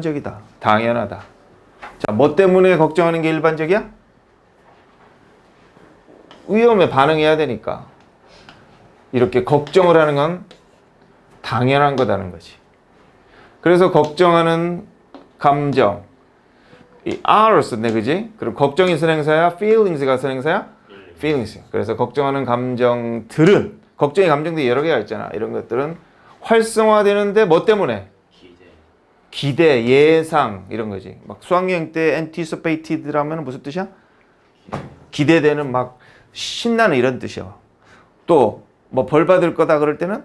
일반적이다. 당연하다. 자, 뭐 때문에 걱정하는 게 일반적이야? 위험에 반응해야 되니까. 이렇게 걱정을 하는 건 당연한 거다는 거지. 그래서 걱정하는 감정, 이 R을 썼네, 그지? 그럼 걱정이 선행사야? feelings가 선행사야? feelings. 그래서 걱정하는 감정들은, 걱정의 감정들이 여러 개가 있잖아. 이런 것들은 활성화되는데 뭐 때문에? 기대, 예상 이런 거지. 막 수학여행 때 anticipated라면 무슨 뜻이야? 기대되는 막 신나는 이런 뜻이야. 또 뭐 벌 받을 거다 그럴 때는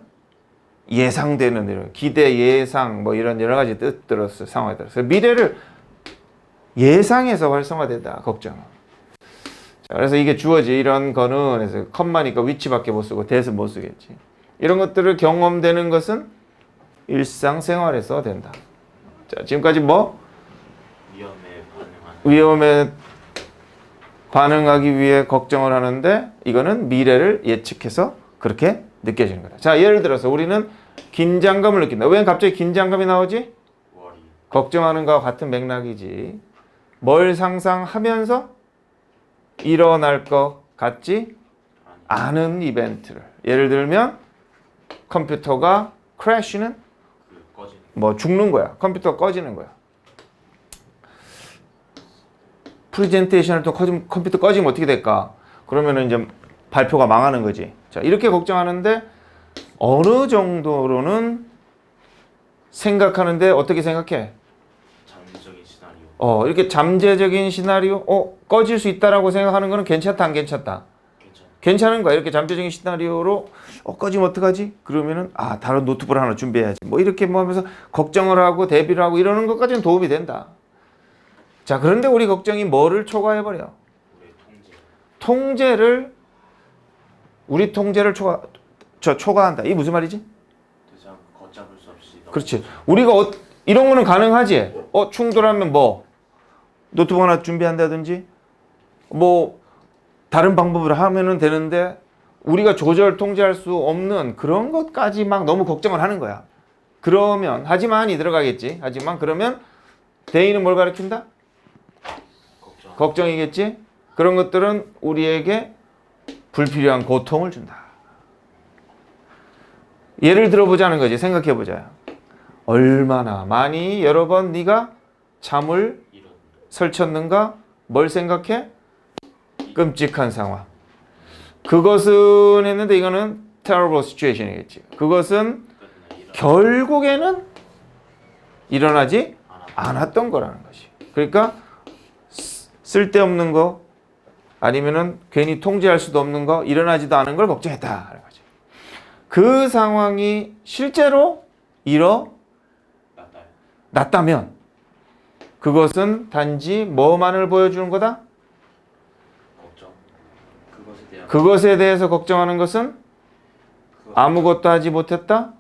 예상되는 이런 기대, 예상 뭐 이런 여러 가지 뜻 들었어. 상황에 따라서 미래를 예상해서 활성화된다. 걱정. 자, 그래서 이게 주어지 이런 거는 그래서 컴마니까 위치밖에 못 쓰고 대서 못 쓰겠지. 이런 것들을 경험되는 것은 일상생활에서 된다. 자, 지금까지 뭐? 위험에 반응하기 위해 걱정을 하는데 이거는 미래를 예측해서 그렇게 느껴지는 거다. 자, 예를 들어서 우리는 긴장감을 느낀다. 왜 갑자기 긴장감이 나오지? 걱정하는 것과 같은 맥락이지. 뭘 상상하면서 일어날 것 같지 않은 이벤트를. 예를 들면 컴퓨터가 크래시는 뭐 죽는 거야. 컴퓨터가 꺼지는 거야. 프레젠테이션을 또 컴퓨터 꺼지면 어떻게 될까? 그러면은 이제 발표가 망하는 거지. 자, 이렇게 걱정하는데 어느 정도로는 생각하는데 어떻게 생각해? 잠재적인 시나리오. 이렇게 잠재적인 시나리오, 꺼질 수 있다라고 생각하는 거는 괜찮다, 안 괜찮다? 괜찮은 거야. 이렇게 잠재적인 시나리오로 꺼지면 어떡하지? 그러면은 다른 노트북을 하나 준비해야지. 뭐 이렇게 뭐 하면서 걱정을 하고 대비를 하고 이러는 것까지는 도움이 된다. 자, 그런데 우리 걱정이 뭐를 초과해버려? 우리 통제를 초과한다. 이게 무슨 말이지? 걷잡을 수 없이. 그렇지. 우리가 이런 거는 가능하지. 충돌하면 뭐 노트북 하나 준비한다든지 뭐 다른 방법으로 하면은 되는데 우리가 통제할 수 없는 그런 것까지 막 너무 걱정을 하는 거야. 그러면 하지만이 들어가겠지. 하지만 그러면 대의는 뭘 가리킨다? 걱정이겠지. 그런 것들은 우리에게 불필요한 고통을 준다. 예를 들어보자는 거지. 생각해보자. 얼마나 많이 여러 번 네가 잠을 설쳤는가? 뭘 생각해? 끔찍한 상황. 그것은 했는데 이거는 terrible situation이겠지. 그것은 결국에는 일어나지 않았던 거라는 것이. 그러니까 쓸데없는 거 아니면은 괜히 통제할 수도 없는 거 일어나지도 않은 걸 걱정했다. 그 상황이 실제로 일어났다면 그것은 단지 뭐만을 보여주는 거다? 그것에 대해서 걱정하는 것은 아무것도 하지 못했다?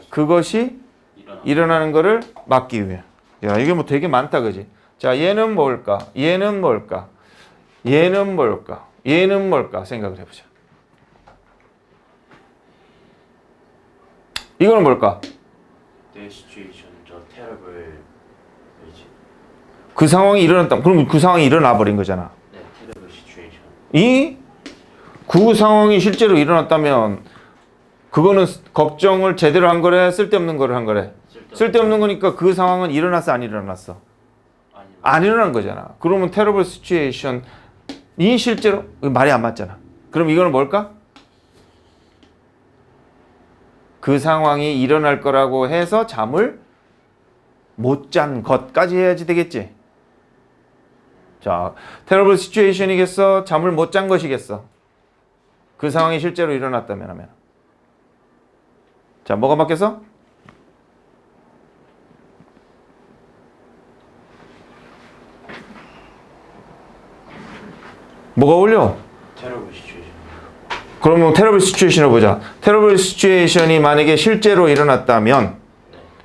그것이 일어나는 것을 막기 위해. 야, 이게 뭐 되게 많다, 그지? 자, 얘는 뭘까? 얘는 뭘까? 얘는 뭘까? 얘는 뭘까? 생각을 해보자. 이거는 뭘까? 그 상황이 일어났다. 그럼 그 상황이 일어나 버린 거잖아. 그 상황이 실제로 일어났다면 그거는 걱정을 제대로 한 거래? 쓸데없는 거를 한 거래? 쓸데없는 거니까 그 상황은 일어났어? 안 일어났어? 안 일어난 거잖아. 그러면 terrible situation이 실제로 말이 안 맞잖아. 그럼 이거는 뭘까? 그 상황이 일어날 거라고 해서 잠을 못 잔 것까지 해야지 되겠지. 자, terrible situation이겠어? 잠을 못 잔 것이겠어? 그 상황이 실제로 일어났다면 하면. 자, 뭐가 맞겠어? 뭐가 어울려? terrible situation. 그러면 terrible situation을 보자. terrible situation이 만약에 실제로 일어났다면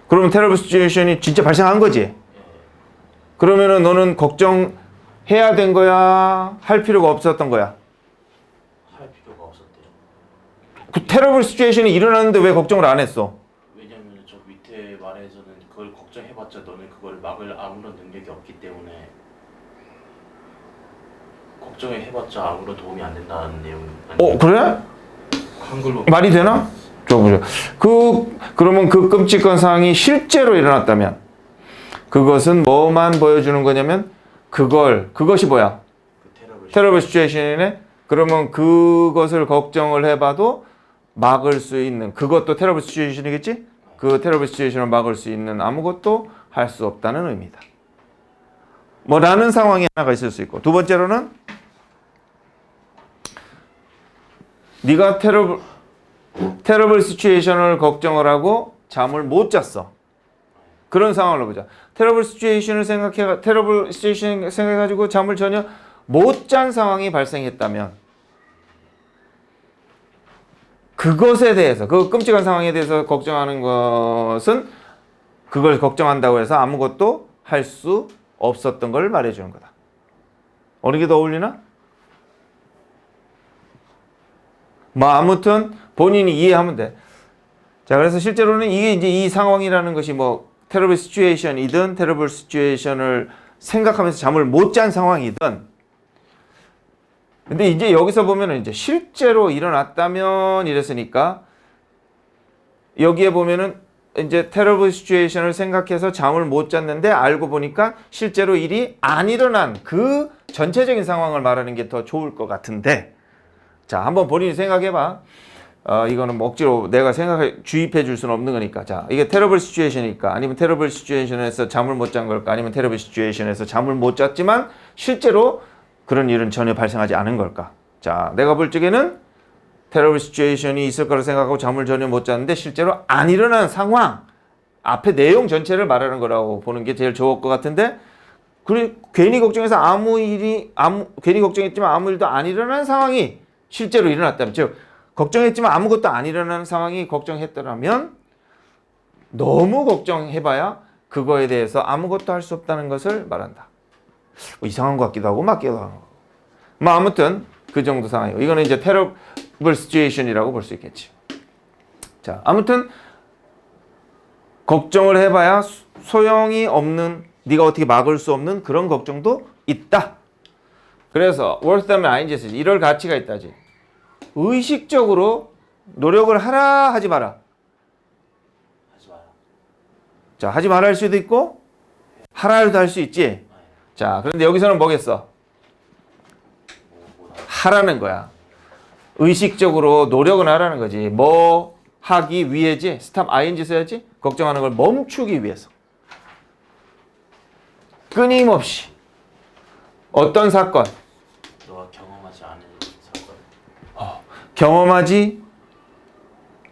그러면 terrible situation이 진짜 발생한 거지. 그러면은 너는 걱정해야 된 거야? 할 필요가 없었던 거야? 할 필요가 없었대요. 그 terrible situation이 일어났는데 왜 걱정을 안 했어? 왜냐면 저 밑에 말에서는 그걸 걱정해봤자 너는 그걸 그걸 막을 아무런 능력이 없기 때문에 걱정을 해봤자 아무런 도움이 안 된다는 내용 아니에요? 그래? 한글로 말이 되나? 줘보죠. 그러면 그 끔찍한 상황이 실제로 일어났다면 그것은 뭐만 보여주는 거냐면 그것이 뭐야? 그 테러블 시츄에이션이네. 그러면 그것을 걱정을 해봐도 막을 수 있는 그것도 테러블 시츄에이션이겠지? 그 테러블 시츄에이션을 막을 수 있는 아무것도 할 수 없다는 의미다. 뭐라는 상황이 하나가 있을 수 있고 두 번째로는 네가 테러블 시츄에이션을 걱정을 하고 잠을 못 잤어. 그런 상황을 보자. 테러블 시츄에이션을 생각해가지고 잠을 전혀 못 잔 상황이 발생했다면 그것에 대해서 그 끔찍한 상황에 대해서 걱정하는 것은 그걸 걱정한다고 해서 아무것도 할 수 없었던 걸 말해주는 거다. 어느 게 더 어울리나? 뭐 아무튼 본인이 이해하면 돼. 자, 그래서 실제로는 이게 이제 이 상황이라는 것이 뭐 테러블 시츄에이션이든 테러블 시츄에이션을 생각하면서 잠을 못 잔 상황이든 근데 이제 여기서 보면은 이제 실제로 일어났다면 이랬으니까 여기에 보면은 이제 테러블 시츄에이션을 생각해서 잠을 못 잤는데 알고 보니까 실제로 일이 안 일어난 그 전체적인 상황을 말하는 게 더 좋을 것 같은데 자, 한번 본인이 생각해봐. 이거는 뭐 억지로 내가 주입해 줄 수는 없는 거니까. 자, 이게 테러블 시츄에이션이니까 아니면 테러블 시츄에이션에서 잠을 못 잔 걸까? 아니면 테러블 시츄에이션에서 잠을 못 잤지만 실제로 그런 일은 전혀 발생하지 않은 걸까? 자, 내가 볼 적에는 테러블 시츄에이션이 있을 거라 생각하고 잠을 전혀 못 잤는데 실제로 안 일어난 상황 앞에 내용 전체를 말하는 거라고 보는 게 제일 좋을 것 같은데 그리고 괜히 걱정해서 괜히 걱정했지만 아무 일도 안 일어난 상황이 실제로 일어났다면 즉 걱정했지만 아무것도 안 일어나는 상황이 걱정했더라면 너무 걱정해봐야 그거에 대해서 아무것도 할 수 없다는 것을 말한다. 뭐 이상한 것 같기도 하고 맞기도 하고 뭐 아무튼 그 정도 상황이고 이거는 이제 테러블 시츄에이션이라고 볼 수 있겠지. 자, 아무튼 걱정을 해봐야 소용이 없는 네가 어떻게 막을 수 없는 그런 걱정도 있다. 그래서 worth 하면 ing에서 이럴 가치가 있다지. 의식적으로 노력을 하라 하지 마라. 하지 마라. 자, 하지 말아 할 수도 있고 하라도 할 수 있지. 자, 그런데 여기서는 뭐겠어? 하라는 거야. 의식적으로 노력은 하라는 거지. 뭐 하기 위해지. 스탑 ing 써야지. 걱정하는 걸 멈추기 위해서. 끊임없이 어떤 사건? 너가 경험하지 않은 사건. 경험하지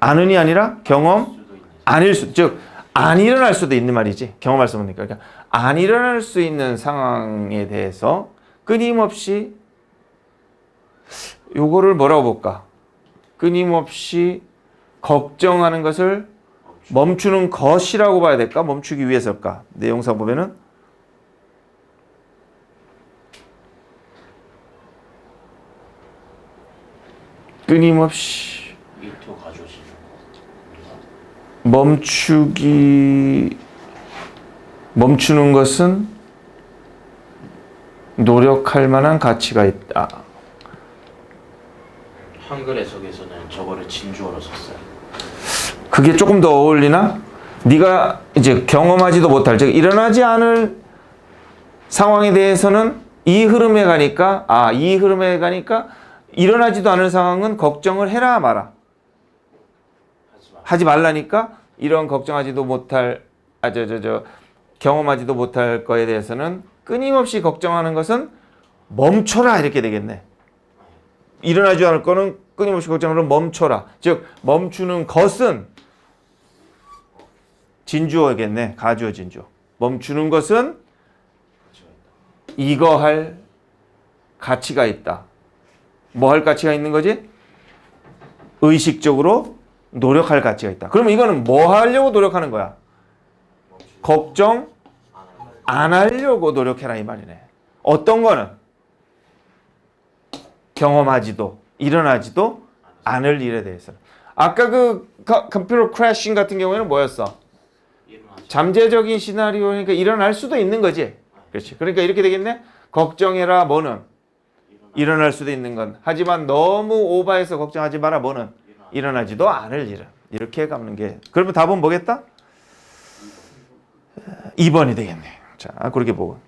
않으니 아니라 경험 수도 있는 아닐 수, 즉 안 일어날 수도 있는 말이지. 경험할 수 없으니까. 그러니까 안 일어날 수 있는 상황에 대해서 끊임없이 요거를 뭐라고 볼까? 끊임없이 걱정하는 것을 멈추는 것이라고 봐야 될까? 멈추기 위해서일까? 내용상 보면은 끊임없이 이토 가져오시는 멈추는 것은 노력할 만한 가치가 있다. 한글 해석에서는 저거를 진주어로 썼어요. 그게 조금 더 어울리나? 네가 이제 경험하지도 못할, 즉 일어나지 않을 상황에 대해서는 이 흐름에 가니까 일어나지도 않을 상황은 걱정을 해라 마라. 하지 말라니까 이런 걱정하지도 못할 경험하지도 못할 거에 대해서는 끊임없이 걱정하는 것은 멈춰라 이렇게 되겠네. 일어나지 않을 거는 끊임없이 걱정하는 멈춰라. 즉 멈추는 것은 진주어겠네. 가주어 진주어. 멈추는 것은 이거 할 가치가 있다. 뭐 할 가치가 있는 거지? 의식적으로 노력할 가치가 있다. 그러면 이거는 뭐 하려고 노력하는 거야? 걱정 안 하려고 노력해라 이 말이네. 어떤 거는 경험하지도 일어나지도 않을 일에 대해서는. 아까 그 컴퓨터 크래싱 같은 경우에는 뭐였어? 잠재적인 시나리오니까 일어날 수도 있는 거지. 그렇지. 그러니까 이렇게 되겠네. 걱정해라 뭐는 일어날 수도 있는 건. 하지만 너무 오버해서 걱정하지 마라 뭐는 일어나지도 않을 일은. 이렇게 가는 게. 그러면 답은 뭐겠다? 2번이 되겠네. 자, 그렇게 보고.